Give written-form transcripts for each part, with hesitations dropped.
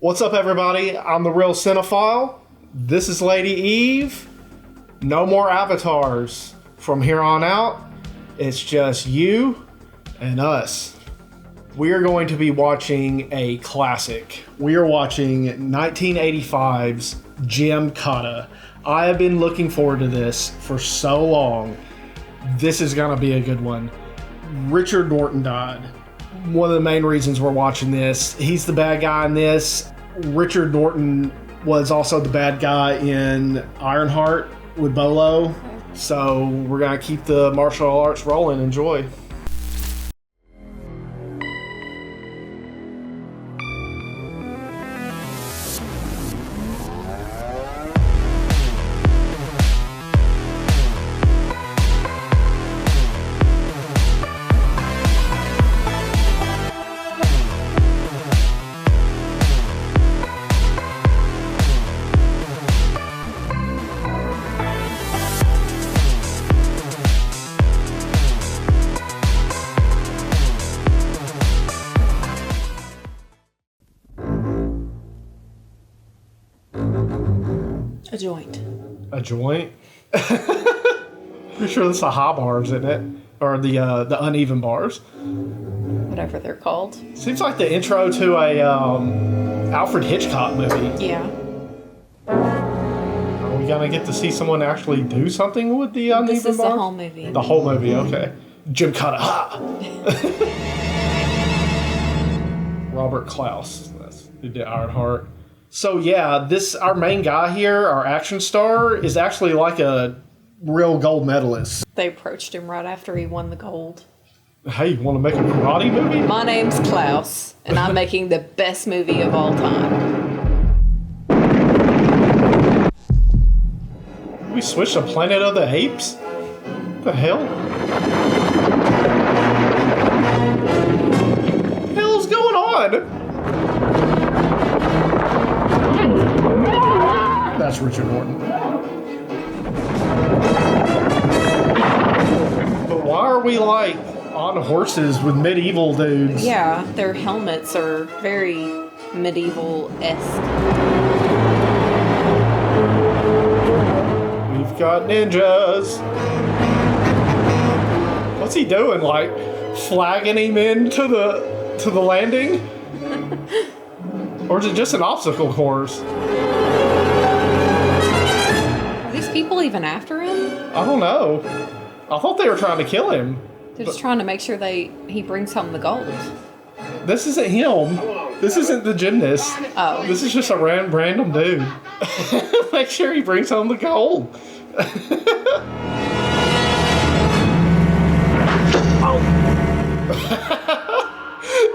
What's up, everybody? I'm the Real Cinephile. This is Lady Eve. No more avatars. From here on out, it's just you and us. We are going to be watching a classic. We are watching 1985's Gymkata. I have been looking forward to this for so long. This is going to be a good one. Richard Norton died. One of the main reasons we're watching this. He's the bad guy in this. Richard Norton was also the bad guy in Ironheart with Bolo. So we're going to keep the martial arts rolling. Enjoy. A joint. A joint? Pretty sure that's the high bars, isn't it? Or the uneven bars. Whatever they're called. Seems like the intro to a Alfred Hitchcock movie. Yeah. Are we gonna get to see someone actually do something with the uneven bars? This is the whole movie. The whole movie, okay. Gymkata, ha! Robert Klaus, that's who did Ironheart. So yeah, our main guy here, our action star, is actually like a real gold medalist. They approached him right after he won the gold. Hey, you want to make a karate movie? My name's Klaus, and I'm making the best movie of all time. We switched to Planet of the Apes? What the hell? What the hell is going on? That's Richard Norton. But why are we like on horses with medieval dudes? Yeah, their helmets are very medieval-esque. We've got ninjas. What's he doing? Like flagging him into the landing? Or is it just an obstacle course? Are these people even after him? I don't know. I thought they were trying to kill him. They're just trying to make sure he brings home the gold. This isn't him. This isn't the gymnast. Oh. This is just a random dude. Make sure he brings home the gold.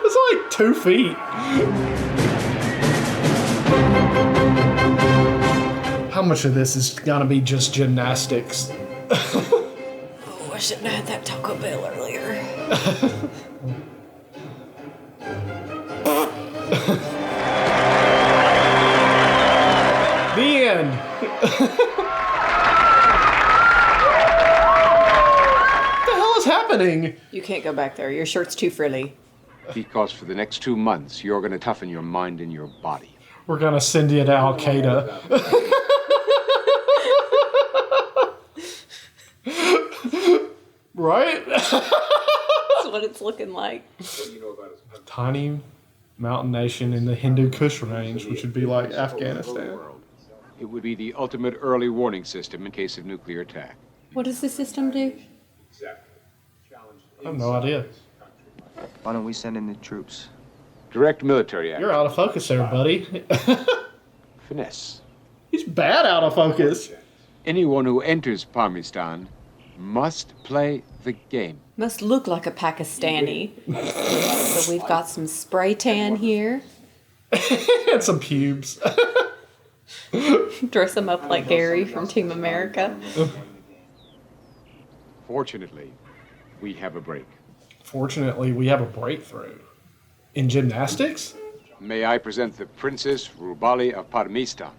It's like 2 feet. How much of this is gonna be just gymnastics? Oh, I shouldn't have had that Taco Bell earlier. The end. What the hell is happening? You can't go back there. Your shirt's too frilly. Because for the next 2 months, you're going to toughen your mind and your body. We're gonna send you to Al Qaeda. Right? That's what it's looking like. A tiny mountain nation in the Hindu Kush range, which would be like Afghanistan. It would be the ultimate early warning system in case of nuclear attack. What does the system do? I have no idea. Why don't we send in the troops? Direct military action. You're out of focus there, buddy. Finesse. He's bad out of focus. Anyone who enters Parmistan must play the game. Must look like a Pakistani. So we've got some spray tan here. And some pubes. Dress him up like Gary from Team America. Fortunately, we have a break. Fortunately, we have a breakthrough. In gymnastics? May I present the Princess Rubali of Parmistan?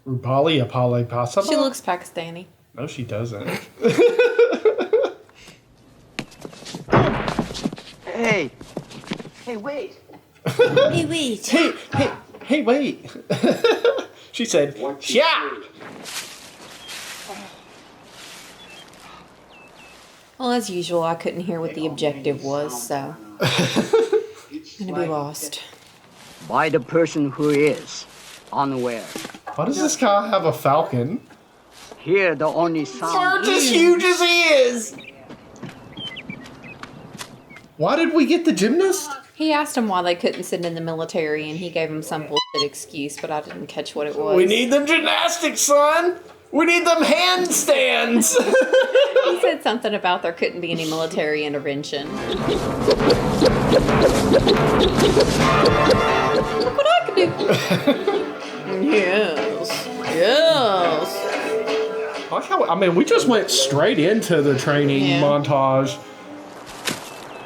Rubali Apale Pasaba? She looks Pakistani. No, she doesn't. Hey! Hey, wait! Hey, wait. Hey, Hey, wait. She said, yeah. Well, as usual, I couldn't hear what the objective was, so I'm gonna be lost. By the person who is unaware. Why does this guy have a falcon? Here the only sound Bird's as huge as he is. Why did we get the gymnast? He asked him why they couldn't send in the military, and he gave him some bullshit excuse, but I didn't catch what it was. We need them gymnastics, son. We need them handstands. He said something about there couldn't be any military intervention. Look what I can do. Yes. Yes. I mean, we just went straight into the training montage.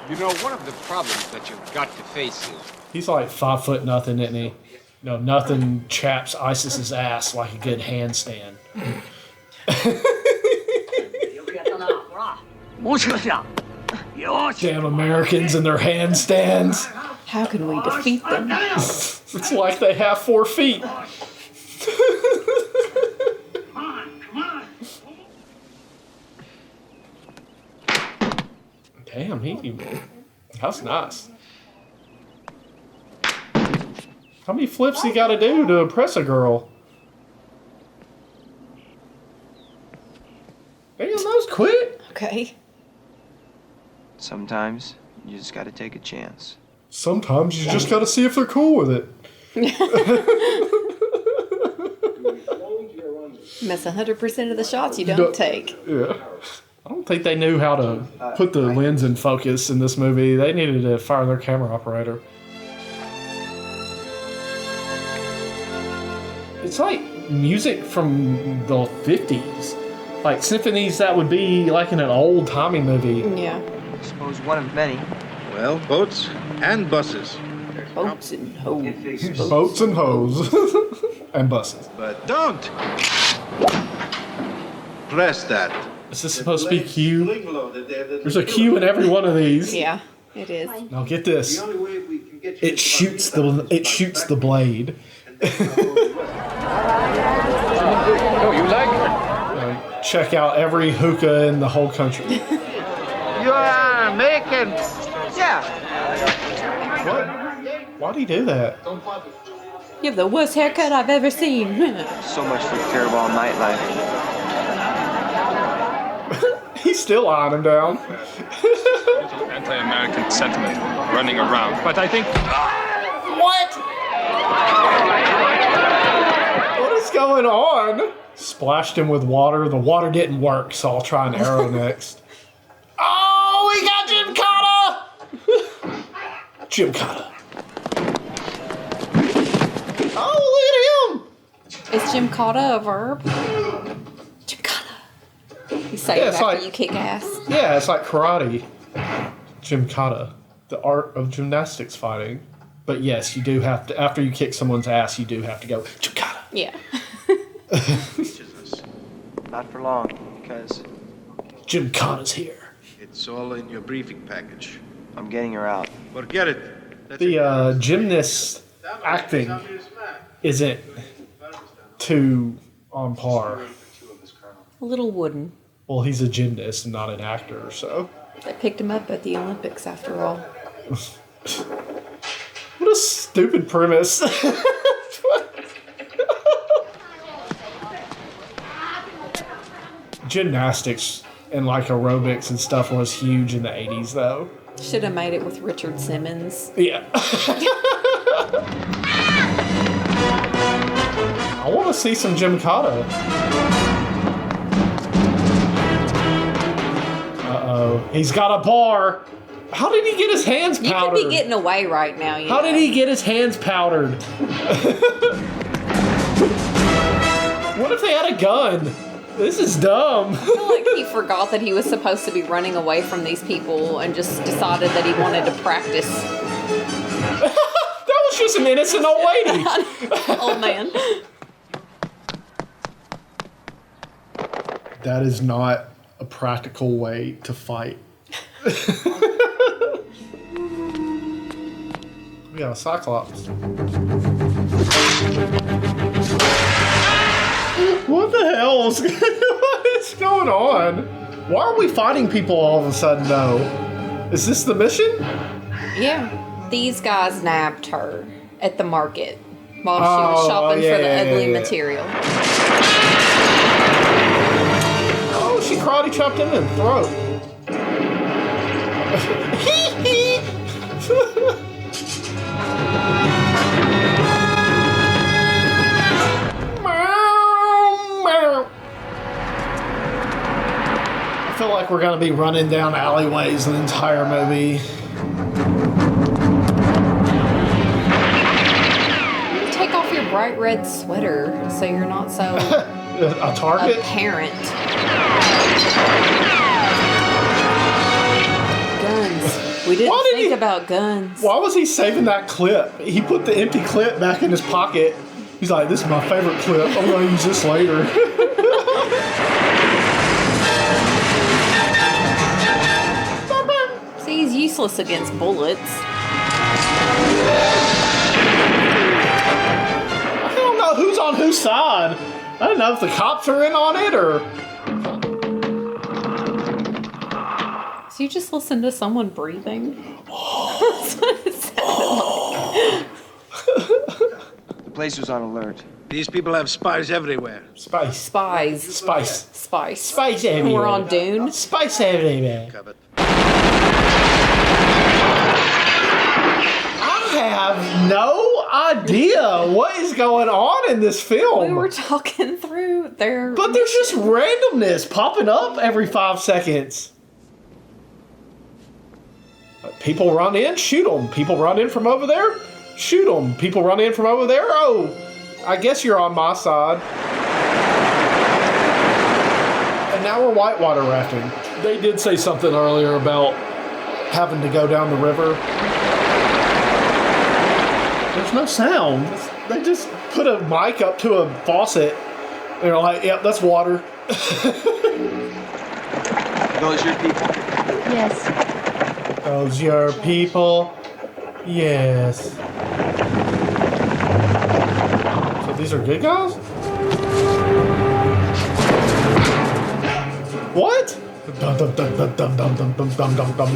You know, one of the problems that you've got to face is... He's like 5 foot nothing, isn't he? No, nothing chaps ISIS's ass like a good handstand. Damn Americans and their handstands. How can we defeat them? It's like they have 4 feet. Damn, that's nice. How many flips he gotta do to impress a girl? Damn, that was quick. Okay. Sometimes you just gotta take a chance. Sometimes you just gotta see if they're cool with it. Miss 100% of the shots you don't take. Yeah. I don't think they knew how to put the lens in focus in this movie. They needed to fire their camera operator. It's like music from the 50s. Like symphonies that would be like in an old-timey movie. Yeah. I suppose one of many. Well, boats and buses. Boats and hoes. Boats and hoes. And buses. But don't press that. Is this supposed to be Q? There's a Q in every one of these. Yeah, it is. Now get this. It shoots the blade. Oh, you like? Check out every hookah in the whole country. You are making. Yeah. What? Why'd he do that? You have the worst haircut I've ever seen. So much for terrible nightlife. He's still eyeing him down. Anti-American sentiment running around, but I think... What? What is going on? Splashed him with water. The water didn't work, so I'll try an arrow next. Oh, we got Gymkata! Gymkata. Oh, look at him! Is Gymkata a verb? Gymkata. You say Yeah, it it's after like- you kick ass. Yeah, it's like karate. Gymkata. The art of gymnastics fighting. But yes, you do have to, after you kick someone's ass, you do have to go, Gymkata. Yeah. Not for long, because Gymkata's here. It's all in your briefing package. I'm getting her out. Forget it. That's The gymnast acting isn't too on par. A little wooden. Well, he's a gymnast and not an actor, so. They picked him up at the Olympics after all. What a stupid premise. Gymnastics and like aerobics and stuff was huge in the 80s, though. Should have made it with Richard Simmons. Yeah. I want to see some Gymkata. Uh-oh. He's got a bar. How did he get his hands You powdered? could be getting away right now. You How know. did he get his hands powdered? What if they had a gun? This is dumb. I feel like he forgot that he was supposed to be running away from these people and just decided that he wanted to practice. That was just an innocent old lady. Oh, man. That is not a practical way to fight. We got a Cyclops. What the hell is what is going on? Why are we fighting people all of a sudden, though? Is this the mission? Yeah. These guys nabbed her at the market while she was shopping for the ugly material. Oh, she karate chopped him in the throat. I feel like we're gonna be running down alleyways the entire movie. Take off your bright red sweater so you're not so A target? apparent. Guns. We didn't think about guns. Why was he saving that clip? He put the empty clip back in his pocket. He's like, this is my favorite clip. I'm gonna use this later. See, he's useless against bullets. I don't know who's on whose side. I don't know if the cops are in on it or... So you just listen to someone breathing? That's what it sounded like. The place was on alert. These people have spies everywhere. Spice. Spies. Spice. Spice. Spice everywhere. We're on Dune. Spice everywhere. Covered. I have no idea what is going on in this film. We were talking through their... But there's just randomness popping up every 5 seconds. People run in, shoot them. People run in from over there, shoot them. People run in from over there. Oh, I guess you're on my side. And now we're whitewater rafting. They did say something earlier about having to go down the river. There's no sound. They just put a mic up to a faucet. And they're like, yep, that's water. Those your people? Yes. Those your people? Yes. So these are good guys? What? Dum dum dum dum dum dum dum dum dum dum dum.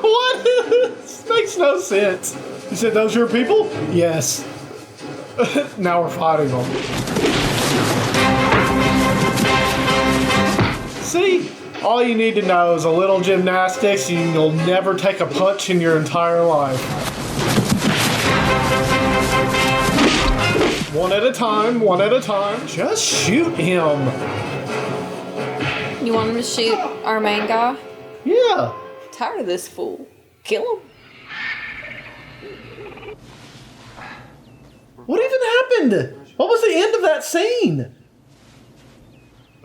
What? This makes no sense. You said those your people? Yes. Now we're fighting them. See? All you need to know is a little gymnastics and you'll never take a punch in your entire life. One at a time, one at a time. Just shoot him. You want him to shoot our main guy? Yeah. Tired of this fool. Kill him. What even happened? What was the end of that scene?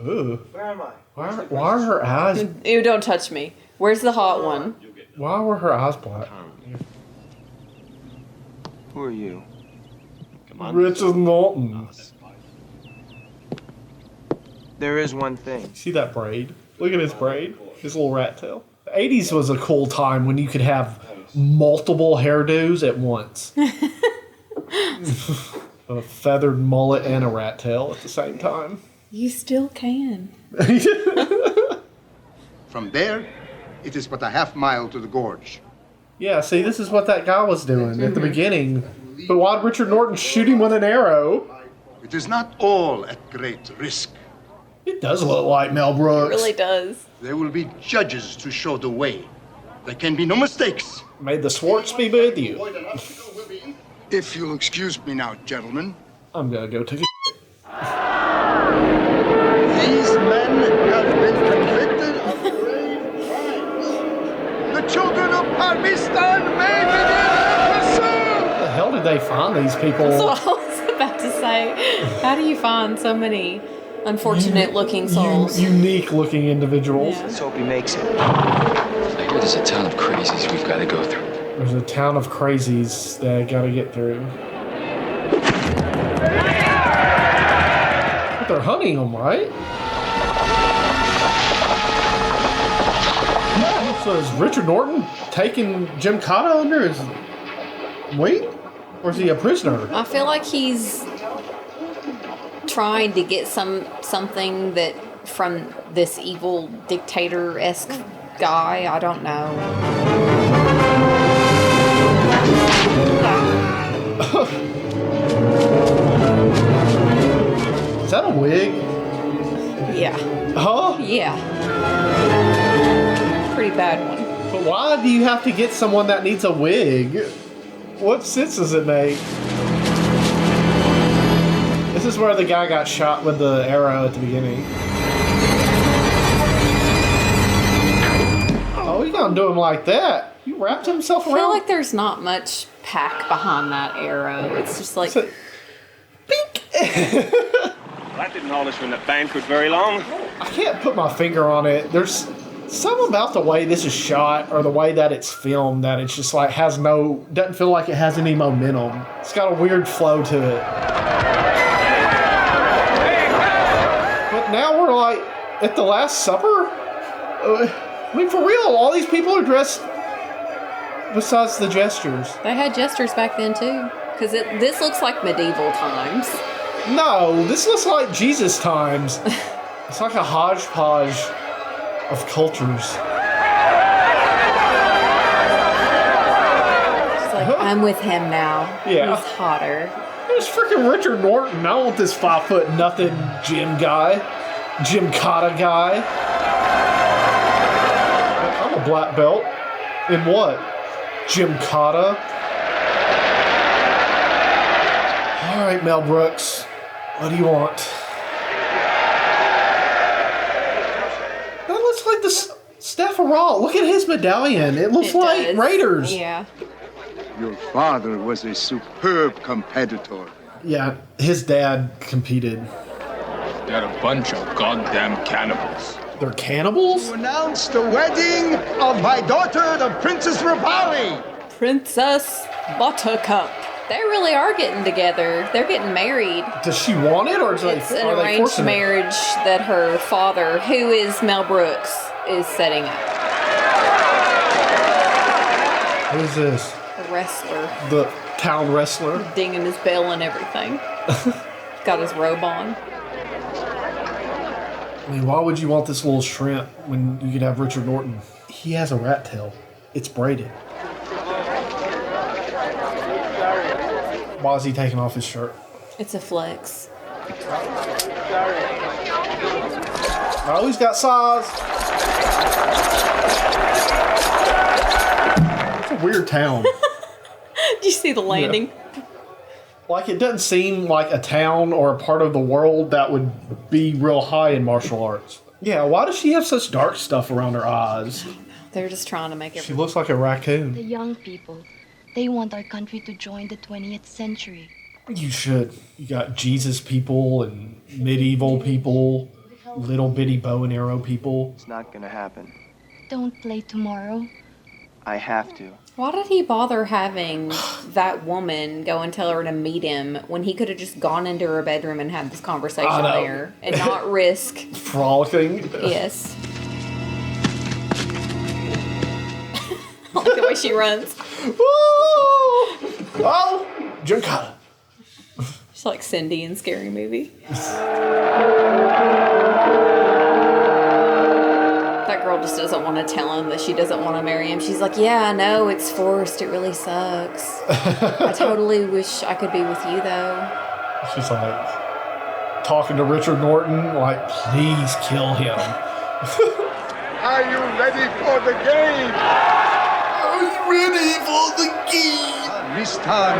Ooh. Where am I? Why are her eyes... Ew, don't touch me. Where's the hot one? Why were her eyes black? Who are you? Richard Norton. There is one thing. See that braid? Look at his braid. His little rat tail. The 80s was a cool time when you could have multiple hairdos at once. A feathered mullet and a rat tail at the same time. You still can. From there, it is but a half-mile to the gorge. Yeah, see, this is what that guy was doing at the beginning. But why'd Richard Norton shoot him with an arrow? It is not all at great risk. It does look like Mel Brooks. It really does. There will be judges to show the way. There can be no mistakes. May the Swartz be with you. If you'll excuse me now, gentlemen. I'm gonna go take a These men have been convicted of grave crimes. The children of Parmistan may begin their pursuit! Where the hell did they find these people? That's what I was about to say. How do you find so many unfortunate looking souls? Unique looking individuals. Yeah. Let's hope he makes it. I hear there's a town of crazies we've got to go through. There's a town of crazies that I gotta get through. But they're hunting them, right? So is Richard Norton taking Gymkata under his wing? Or is he a prisoner? I feel like he's trying to get something that from this evil dictator-esque guy. I don't know. Is that a wig? Yeah. Huh? Yeah. Pretty bad one. But why do you have to get someone that needs a wig? What sense does it make? This is where the guy got shot with the arrow at the beginning. Oh, you gonna do him like that? You wrapped himself I around? feel like there's not much pack behind that arrow. It's just like... Bink! That didn't hold us from the banquet very long. I can't put my finger on it. There's something about the way this is shot or the way that it's filmed that it's just like doesn't feel like it has any momentum. It's got a weird flow to it. But now we're like at the Last Supper? I mean, for real, all these people are dressed besides the jesters. They had jesters back then too. Because this looks like medieval times. No, this looks like Jesus times. It's like a hodgepodge of cultures. It's like, I'm with him now. Yeah. He's hotter. There's freaking Richard Norton. I don't want this 5'0" gym guy. Gymkata guy. I'm a black belt. In what? Gymkata? Alright, Mel Brooks. What do you want? That looks like the Staff of Raw. Look at his medallion. It looks like does. Raiders. Yeah. Your father was a superb competitor. Yeah, his dad competed. They're a bunch of goddamn cannibals. They're cannibals? To announce the wedding of my daughter, the Princess Rivali. Princess Buttercup. They really are getting together. They're getting married. Does she want it, or is It's an are they arranged forcing it? marriage that her father, who is Mel Brooks, is setting up. Who is this? A wrestler. The town wrestler? Dinging his bell and everything. Got his robe on. I mean, why would you want this little shrimp when you could have Richard Norton? He has a rat tail. It's braided. Why is he taking off his shirt? It's a flex. Oh, he's got size. It's a weird town. Did you see the landing? Like, it doesn't seem like a town or a part of the world that would be real high in martial arts. Yeah, why does she have such dark stuff around her eyes? They're just trying to make it. She looks like a raccoon. The young people, they want our country to join the 20th century. You should. You got Jesus people and medieval people, little bitty bow and arrow people. It's not gonna happen. Don't play tomorrow. I have to. Why did he bother having that woman go and tell her to meet him when he could have just gone into her bedroom and had this conversation I know. there and not risk? Frolicking. Yes. I like the way she runs. Oh! Gymkata. She's like Cindy in Scary Movie. That girl just doesn't want to tell him that she doesn't want to marry him. She's like, yeah, I know, it's forced. It really sucks. I totally wish I could be with you, though. She's like talking to Richard Norton, like, please kill him. Are you ready for the game? Are you ready for the game? This time,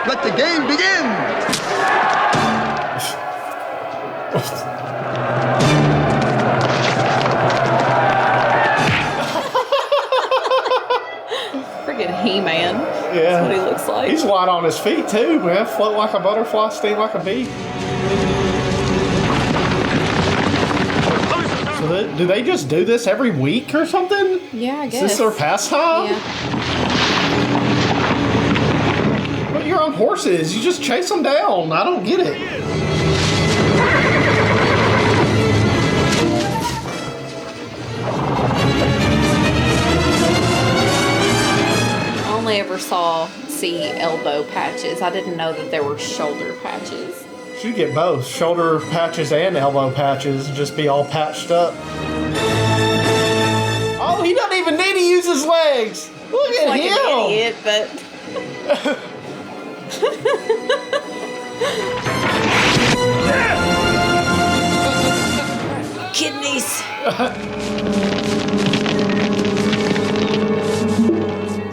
let the game begin. Friggin' He-Man. Yeah. That's what he looks like. He's light on his feet, too, man. Float like a butterfly, sting like a bee. So do they just do this every week or something? Yeah, I guess. Is this their pastime? Yeah. But you're on horses. You just chase them down. I don't get it. only ever see elbow patches. I didn't know that there were shoulder patches. Should get both shoulder patches and elbow patches. Just be all patched up. Oh, he doesn't even need to use his legs. Look at Like him. an idiot, but kidneys.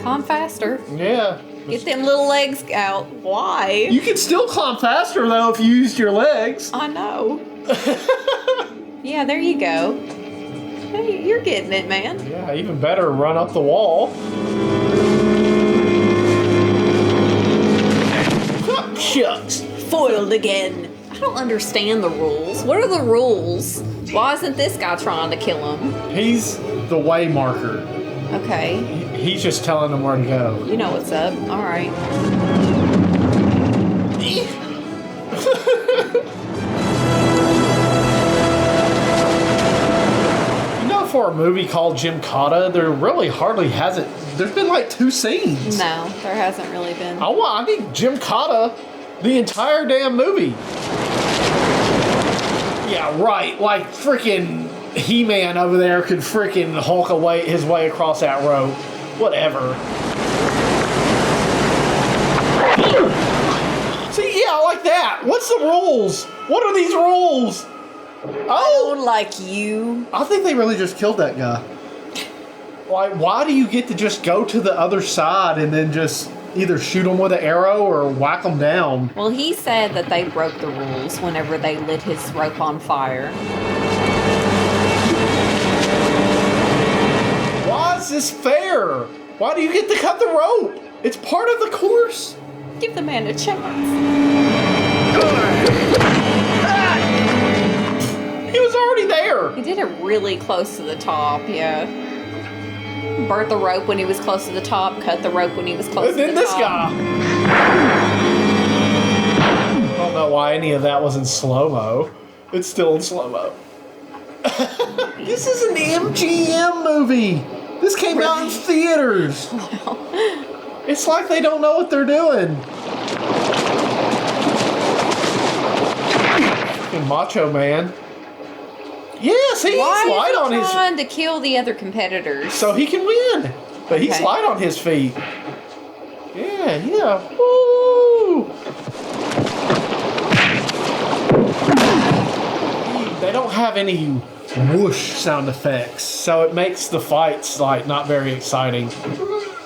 Climb faster. Yeah. Get them little legs out. Why? You can still climb faster though if you used your legs. I know. Yeah, there you go. Hey, you're getting it, man. Yeah, even better, run up the wall. Shucks. Foiled again. I don't understand the rules. What are the rules? Why isn't this guy trying to kill him? He's the way marker. Okay. He's just telling them where to go. You know what's up. All right. You know, for a movie called Gymkata, there really hardly hasn't. There's been like 2 scenes. No, there hasn't really been. I need Gymkata the entire damn movie. Yeah, right. Like freaking He-Man over there could freaking Hulk his way across that rope. Whatever. See, yeah, I like that. What's the rules? What are these rules? Oh, like you. I think they really just killed that guy. Like, why do you get to just go to the other side and then just either shoot him with an arrow or whack him down? Well, he said that they broke the rules whenever they lit his rope on fire. Why is this fair? Why do you get to cut the rope? It's part of the course. Give the man a chance. He was already there. He did it really close to the top, yeah. Burnt the rope when he was close to the top, cut the rope when he was close to the top. And then this guy. I don't know why any of that was in slow-mo. It's still in slow-mo. This is an MGM movie. This came out in theaters. It's like they don't know what they're doing. Fucking Macho Man. Yes, he's light on his. Trying to kill the other competitors? So he can win, but he's Okay. light on his feet. Yeah. Woo! They don't have any whoosh sound effects, so it makes the fights like not very exciting.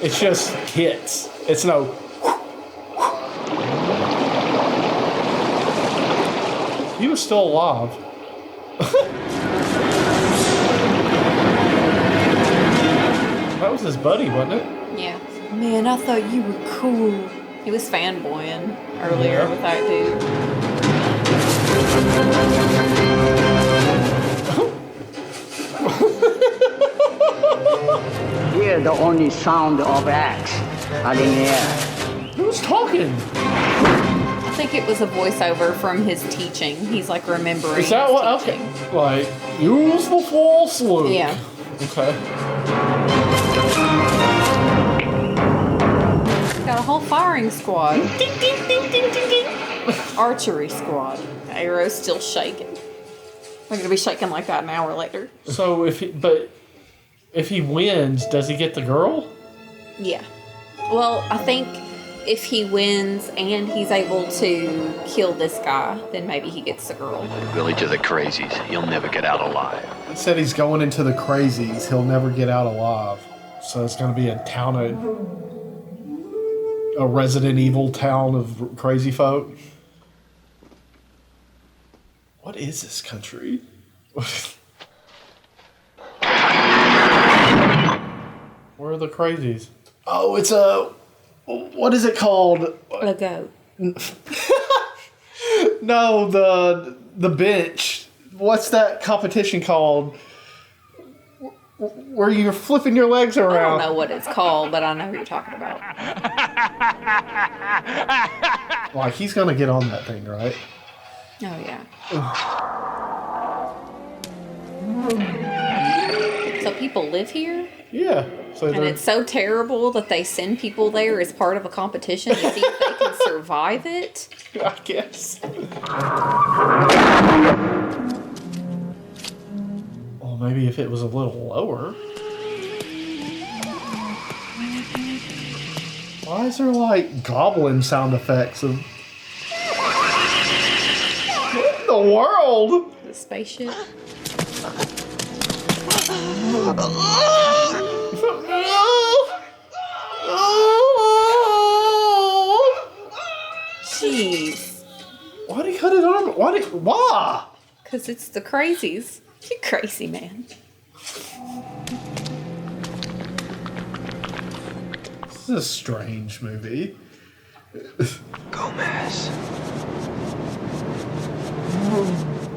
It's just hits. It's no. He was still alive. That was his buddy, wasn't it? Yeah. Man, I thought you were cool. He was fanboying earlier with that dude. Here, the only sound of axe are in the air. Who's talking? I think it was a voiceover from his teaching. He's like remembering. Is that his what? teaching. Okay. Like, use the false loop. Yeah. Okay. Got a whole firing squad. Ding, ding, ding, ding, ding, ding. Archery squad. The arrow's still shaking. They're gonna be shaking like that an hour later. So if he wins, does he get the girl? Yeah. Well, I think if he wins and he's able to kill this guy, then maybe he gets the girl. Village of the Crazies. You'll never get out alive. He said he's going into the crazies. He'll never get out alive. So it's going to be a town of a Resident Evil town of crazy folk. What is this country? Where are the crazies? Oh, it's a. What is it called? A goat. No, the bench. What's that competition called? Where you're flipping your legs around. I don't know what it's called, but I know who you're talking about. Like, he's gonna get on that thing, right? Oh, yeah. So people live here? Yeah. So And it's so terrible that they send people there as part of a competition to see if they can survive it. I guess. Well, maybe if it was a little lower. Why is there like goblin sound effects of what in the world? The spaceship. Jeez. Why did he cut it on? Why? Because it's the crazies. You crazy man. This is a strange movie. Gomez.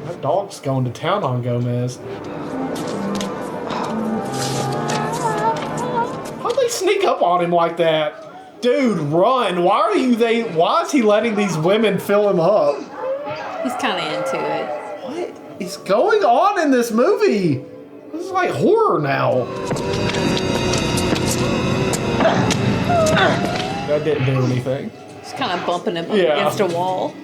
That dog's going to town on Gomez. How'd they sneak up on him like that? Dude, run! Why is he letting these women fill him up? He's kind of into it. What is going on in this movie? This is like horror now. That didn't do anything. Just kind of bumping him up against a wall.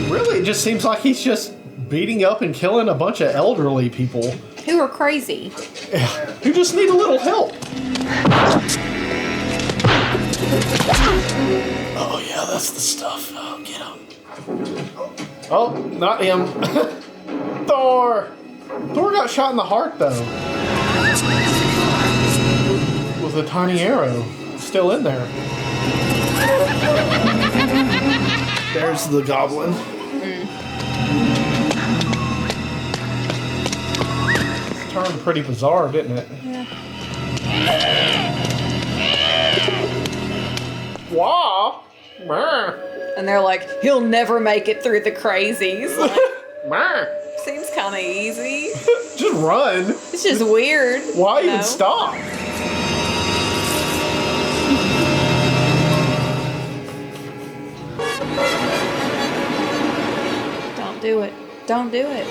Really, it just seems like he's just beating up and killing a bunch of elderly people. Who are crazy. Who just need a little help. Oh yeah, that's the stuff. Oh, get him. Oh, not him. Thor! Thor got shot in the heart though. With a tiny arrow. Still in there. There's the goblin. It's turned pretty bizarre, didn't it? Yeah. Wow! And they're like, he'll never make it through the crazies. Like, seems kind of easy. Just run. It's just weird. Why even stop? Don't do it. Don't do it.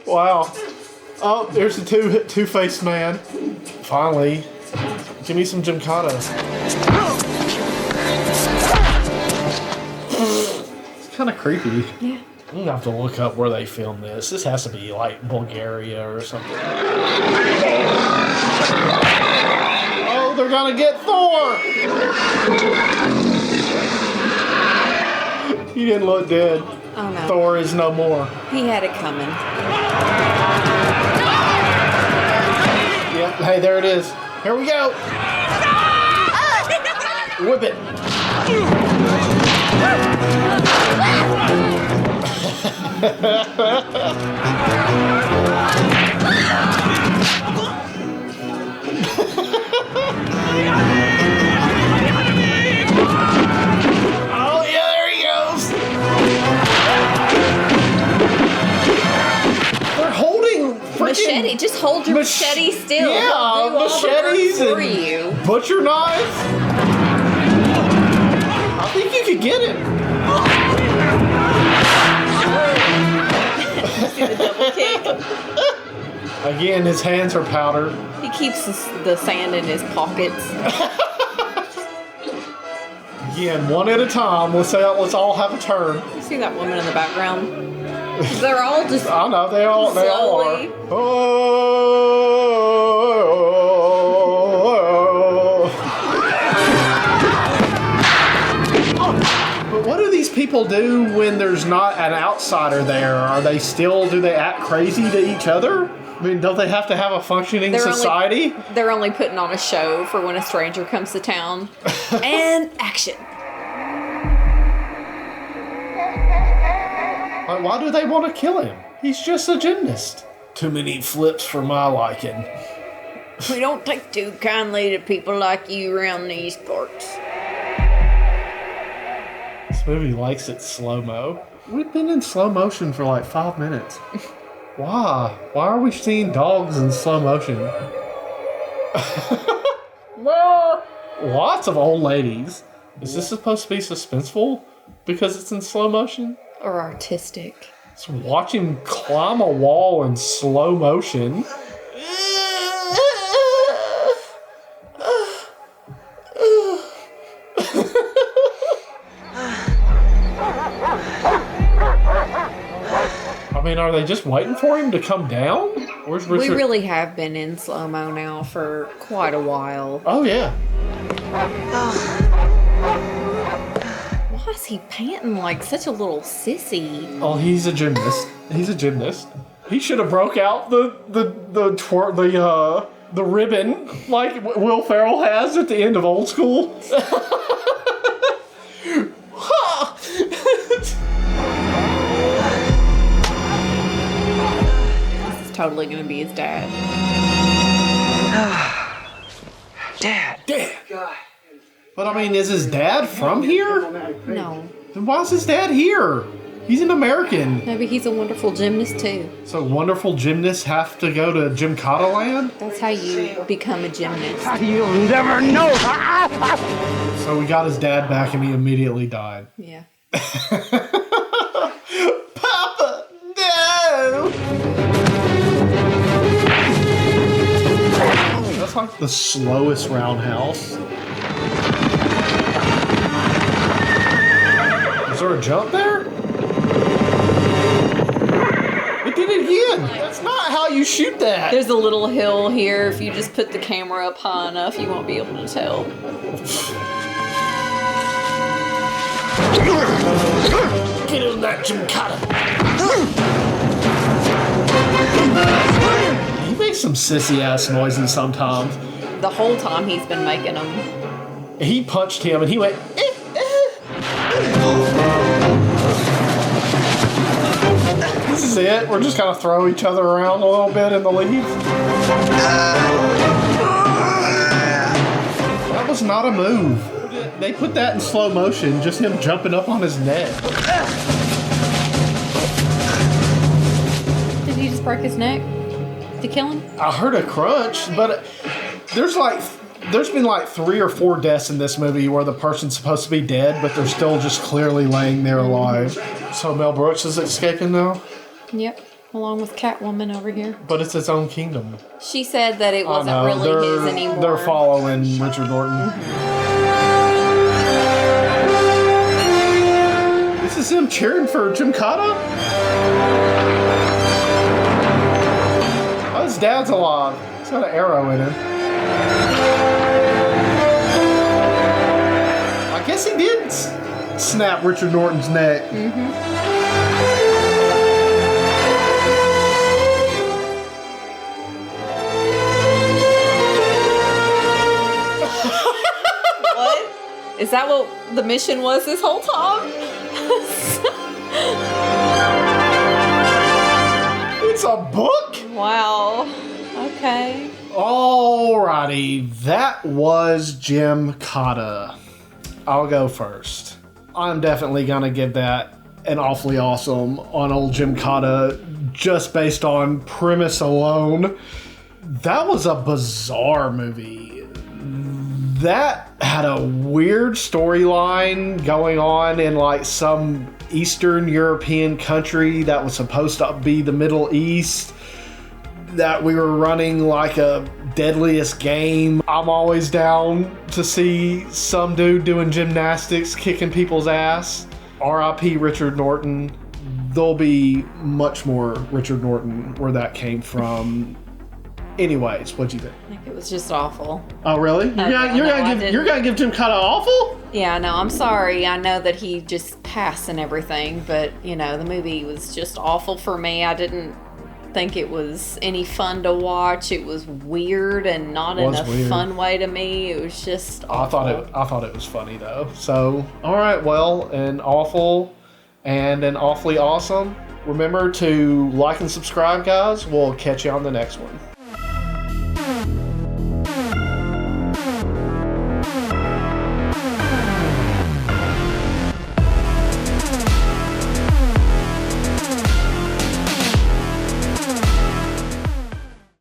Wow. Oh, there's the two-faced man. Finally. Give me some Gymkata. It's kind of creepy. Yeah. I'm gonna have to look up where they filmed this. This has to be like Bulgaria or something. Oh, they're gonna get Thor! He didn't look dead. Oh no. Thor is no more. He had it coming. Yep, hey, there it is. Here we go. Whip it. Oh yeah, there he goes. They're holding Machete. Just hold your machete still. Yeah, machetes for and you. butcher knives. I think you could get him. See the double kick? Again, his hands are powdered. He keeps the sand in his pockets. Again, one at a time. Let's all have a turn. You see that woman in the background? They're all just. I know they all are. slowly. But what do these people do when there's not an outsider there? Do they act crazy to each other? I mean, don't they have to have a functioning society? They're only putting on a show for when a stranger comes to town. And action. Why do they want to kill him? He's just a gymnast. Too many flips for my liking. We don't take too kindly to people like you around these parts. This movie likes it slow-mo. We've been in slow motion for like 5 minutes. Why? Why are we seeing dogs in slow motion? Lots of old ladies. Is this supposed to be suspenseful because it's in slow motion? Or artistic. It's watch him climb a wall in slow motion. I mean, are they just waiting for him to come down? Where's Richard? We really have been in slow-mo now for quite a while. Oh, yeah. Why is he panting like such a little sissy? Oh, he's a gymnast. He's a gymnast. He should have broke out the ribbon like Will Ferrell has at the end of Old School. This is totally going to be his dad. Dad. God. But I mean, is his dad from here? No. Then why is his dad here? He's an American. Maybe he's a wonderful gymnast too. So wonderful gymnasts have to go to Gymkata land? That's how you become a gymnast. You'll never know. So we got his dad back and he immediately died. Yeah. Papa, no! That's like the slowest roundhouse. Is there a jump there? It did it again! That's not how you shoot that! There's a little hill here. If you just put the camera up high enough, you won't be able to tell. Get in that Gymkata! He makes some sissy-ass noises sometimes. The whole time he's been making them. He punched him and he went, This is it. We're just gonna throw each other around a little bit in the leaves. That was not a move. They put that in slow motion, just him jumping up on his neck. Did he just break his neck to kill him? I heard a crunch, but there's been like 3 or 4 deaths in this movie where the person's supposed to be dead, but they're still just clearly laying there alive. So Mel Brooks is escaping now? Yep, along with Catwoman over here. But it's its own kingdom. She said that it wasn't really his anymore. They're following Richard Norton. This is him cheering for Gymkata? Oh, his dad's alive. He's got an arrow in him. I guess he did snap Richard Norton's neck. What? Is that what the mission was this whole time? It's a book? Wow. Okay. Alrighty, that was Gymkata. I'll go first. I'm definitely gonna give that an awfully awesome on old Gymkata just based on premise alone. That was a bizarre movie. That had a weird storyline going on in like some Eastern European country that was supposed to be the Middle East. That we were running like a deadliest game. I'm always down to see some dude doing gymnastics, kicking people's ass. R.I.P. Richard Norton. There'll be much more Richard Norton where that came from. Anyways, what'd you think? I think it was just awful. Oh, really? You're gonna give Gymkata awful? Yeah, no, I'm sorry. I know that he just passed and everything, but, you know, the movie was just awful for me. I didn't think it was any fun to watch. It was weird and not in a fun way to me. It was just awful. I thought it was funny, though. So, all right, well, an awful and an awfully awesome. Remember to like and subscribe, guys. We'll catch you on the next one.